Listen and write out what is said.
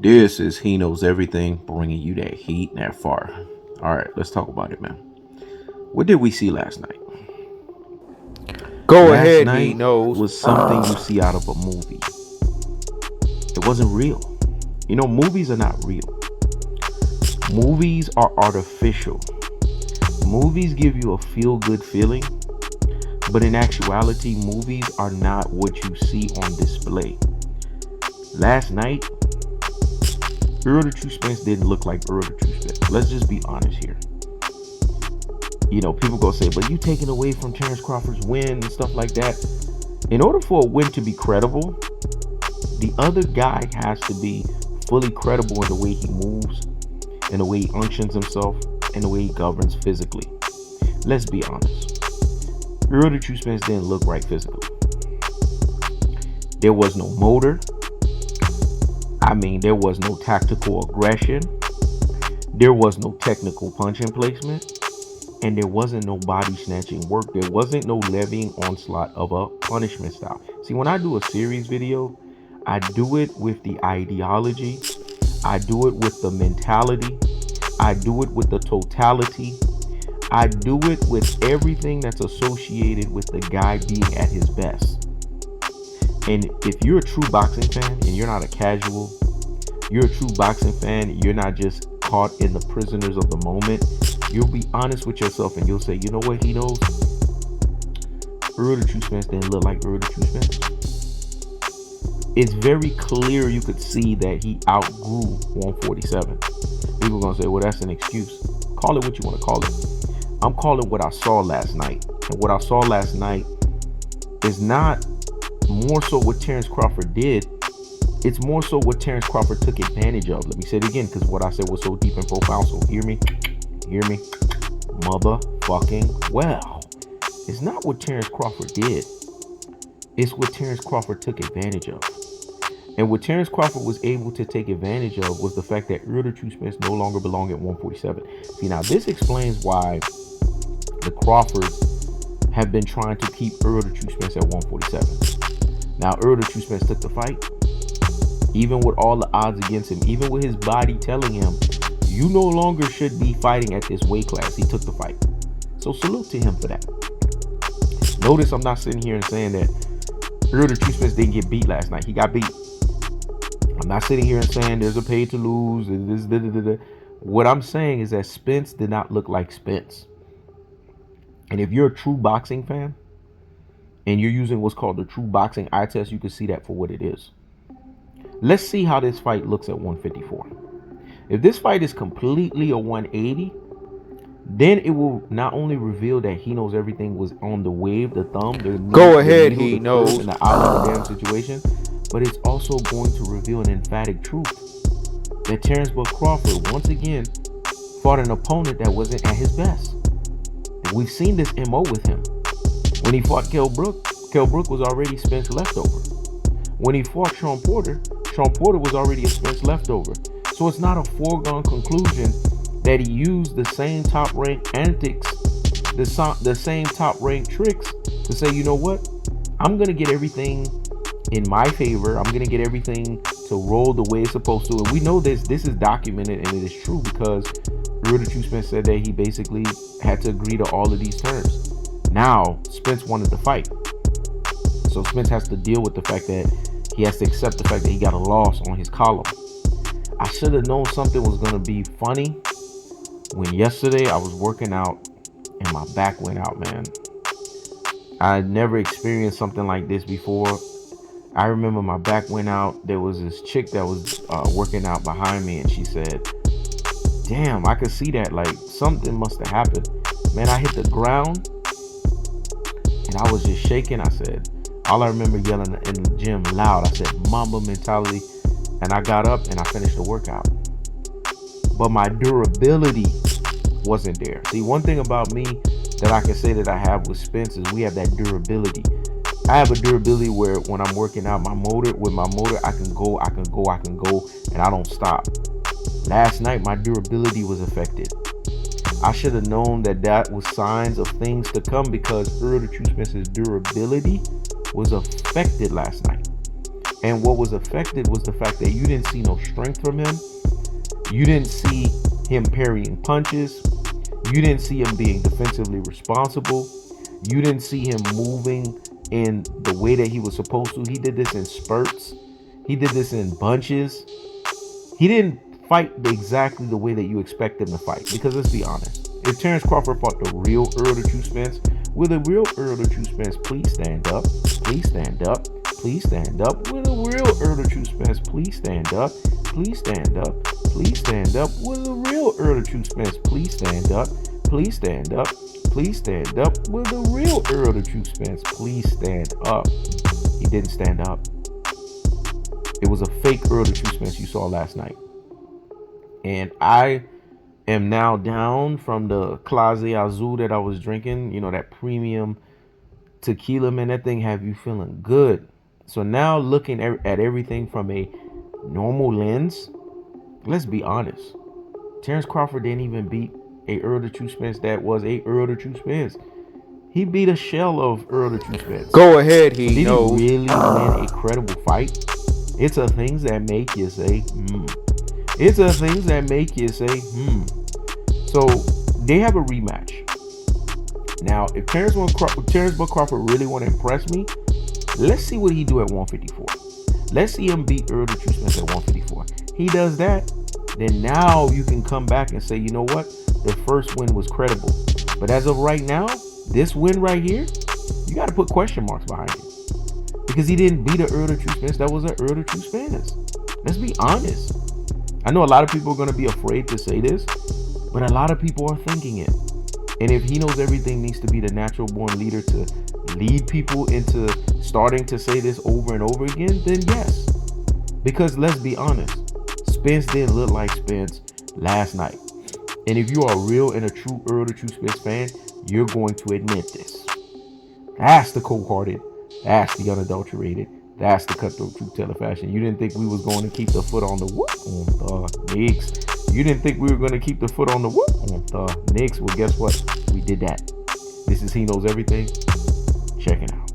This is He Knows Everything, bringing you that heat and that fire. All right, let's talk about it, man. What did we see last night? Go Last ahead, he night knows. was something you see out of a movie. It wasn't real. You know, movies are not real. Movies are artificial. Movies give you a feel-good feeling, but in actuality, movies are not what you see on display. Last night, Errol the True Spence didn't look like Errol the True Spence. Let's just be honest here. You know, people go say, but you taking away from Terence Crawford's win and stuff like that. In order for a win to be credible, the other guy has to be fully credible in the way he moves, in the way he unctions himself, and the way he governs physically. Let's be honest. Errol the True Spence didn't look right physically. There was no motor. There was no tactical aggression. There was no technical punching placement. And there wasn't no body snatching work. There wasn't no levying onslaught of a punishment style. See, when I do a series video, I do it with the ideology, I do it with the mentality, I do it with the totality, I do it with everything that's associated with the guy being at his best. And if you're a true boxing fan and you're not a casual, you're a true boxing fan, you're not just caught in the prisoners of the moment, you'll be honest with yourself and you'll say, you know what, he knows? Errol the True Spence didn't look like Errol the True Spence. It's very clear you could see that he outgrew 147. People are going to say, well, that's an excuse. Call it what you want to call it. I'm calling what I saw last night. And what I saw last night is not more so what Terence Crawford did. It's more so what Terence Crawford took advantage of. Let me say it again, because what I said was so deep and profound. So hear me, motherfucking well. It's not what Terence Crawford did. It's what Terence Crawford took advantage of. And what Terence Crawford was able to take advantage of was the fact that Errol the True Spence no longer belonged at 147. See, now this explains why the Crawfords have been trying to keep Errol the True Spence at 147. Now, Errol the True Spence took the fight. Even with all the odds against him, even with his body telling him, you no longer should be fighting at this weight class, he took the fight. So salute to him for that. Notice I'm not sitting here and saying that Errol the True Spence didn't get beat last night. He got beat. I'm not sitting here and saying there's a pay to lose. What I'm saying is that Spence did not look like Spence. And if you're a true boxing fan and you're using what's called the true boxing eye test, you can see that for what it is. Let's see how this fight looks at 154. If this fight is completely a 180, then it will not only reveal that He Knows Everything was on the wave, the thumb, Go ahead, he knows. and the eye of the damn situation, but it's also going to reveal an emphatic truth that Terence Crawford once again fought an opponent that wasn't at his best. And we've seen this MO with him. When he fought Kell Brook was already Spence leftover. When he fought Sean Porter was already a Spence leftover. So it's not a foregone conclusion that he used the same top ranked antics, the same top ranked tricks to say, you know what, I'm gonna get everything in my favor. I'm gonna get everything to roll the way it's supposed to. And we know this is documented and it is true because Errol the True Spence said that he basically had to agree to all of these terms. Now Spence wanted to fight, so Spence has to deal with the fact that he has to accept the fact that he got a loss on his column. I should have known something was gonna be funny when yesterday I was working out and my back went out, man. I never experienced something like this before. I remember my back went out. There was this chick that was working out behind me and she said, damn, I could see that, like something must have happened. Man, I hit the ground and I was just shaking. I said, all I remember yelling in the gym loud, I said, Mamba mentality. And I got up and I finished the workout. But my durability wasn't there. See, one thing about me that I can say that I have with Spence is we have that durability. I have a durability where when I'm working out my motor, I can go, and I don't stop. Last night, my durability was affected. I should have known that was signs of things to come because Errol the True Spence's durability was affected last night. And what was affected was the fact that you didn't see no strength from him. You didn't see him parrying punches. You didn't see him being defensively responsible. You didn't see him moving in the way that he was supposed to. He did this in spurts. He did this in bunches. He didn't fight exactly the way that you expect him to fight. Because let's be honest, if Terence Crawford fought the real Errol the True Spence, will the real Errol the True Spence please stand up? Please stand up. Please stand up. Will the real Errol the True Spence please stand up? Please stand up. Please stand up. Will the real Errol the True Spence please stand up? Please stand up. Please stand up. Will the real Errol the True Spence please stand up? He didn't stand up. It was a fake Errol the True Spence you saw last night. And I am now down from the Clase Azul that I was drinking. You know, that premium tequila, man. That thing have you feeling good. So now looking at everything from a normal lens, let's be honest. Terence Crawford didn't even beat a Errol the True Spence that was a Errol the True Spence. He beat a shell of Errol the True Spence. Go ahead, he Did knows. he really win a credible fight? It's the things that make you say, It's the things that make you say, So they have a rematch. Now, if Terence Crawford really want to impress me, let's see what he do at 154. Let's see him beat Errol the True Spence at 154. He does that, then now you can come back and say, you know what? The first win was credible. But as of right now, this win right here, you got to put question marks behind it. Because he didn't beat an Errol the True Spence. That was an Errol the True Spence. Let's be honest. I know a lot of people are going to be afraid to say this, but a lot of people are thinking it. And if HeKnowsEverything needs to be the natural born leader to lead people into starting to say this over and over again, then yes. Because let's be honest, Spence didn't look like Spence last night. And if you are a real and a true Errol the True Spence fan, you're going to admit this. That's the cold-hearted. That's the unadulterated. That's the cutthroat truth teller fashion. You didn't think we was going to keep the foot on the Knicks. You didn't think we were going to keep the foot on the Knicks. Well, guess what? We did that. This is HeKnowsEverything. Check it out.